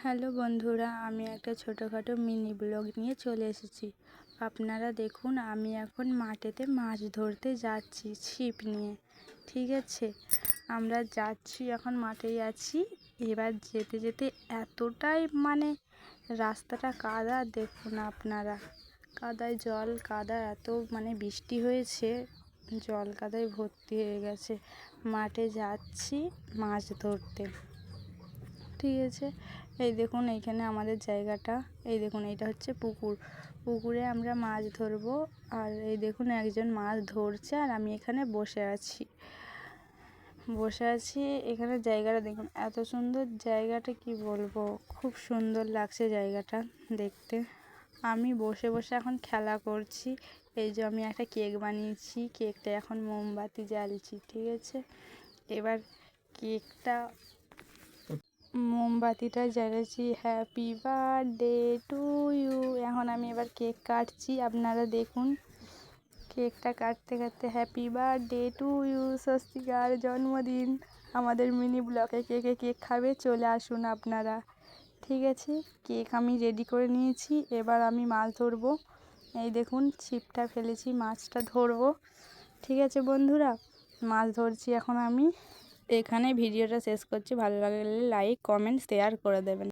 Hello বন্ধুরা, আমি একটা ছোটোখাটো মিনি ব্লগ নিয়ে চলে এসেছি। আপনারা দেখুন, আমি এখন মাঠেতে মাছ ধরতে যাচ্ছি ছিপ নিয়ে। ঠিক আছে, আমরা যাচ্ছি, এখন মাঠেই আছি। এবার যেতে যেতে এতটাই রাস্তাটা কাদা, দেখুন আপনারা, কাদায় জল, কাদা এত বৃষ্টি হয়েছে, জল কাদায় ভর্তি হয়ে গেছে। মাঠে যাচ্ছি মাছ ধরতে। ঠিক আছে, এই দেখুন এইখানে আমাদের জায়গাটা, এই দেখুন এইটা হচ্ছে পুকুরে আমরা মাছ ধরবো। আর এই দেখুন একজন মাছ ধরছে আর আমি এখানে বসে আছি। এখানে জায়গাটা দেখুন, এত সুন্দর জায়গাটা, কি বলবো, খুব সুন্দর লাগছে জায়গাটা দেখতে। আমি বসে বসে এখন খেলা করছি। এই যে আমি একটা কেক বানিয়েছি, কেকটা এখন মোমবাতি জ্বালছি। ঠিক আছে, এবার মোমবাতিটা জ্বালেছি, হ্যাপি বার্থডে টু ইউ। এখন আমি এবার কেক কাটছি, আপনারা দেখুন। কেকটা কাটতে কাটতে হ্যাপি বার্থডে টু ইউ, স্বস্তিকার জন্মদিন। আমাদের মিনি ব্লকে কেক খাবে, চলে আসুন আপনারা। ঠিক আছে, কেক আমি রেডি করে নিয়েছি, এবার আমি মাছ ধরবো। এই দেখুন ছিপটা ফেলেছি, মাছটা ধরবো। ঠিক আছে বন্ধুরা, মাছ ধরছি এখন আমি। এখানে ভিডিওটা শেষ করছি। ভালো লাগলে লাইক, কমেন্ট, শেয়ার করে দেবেন।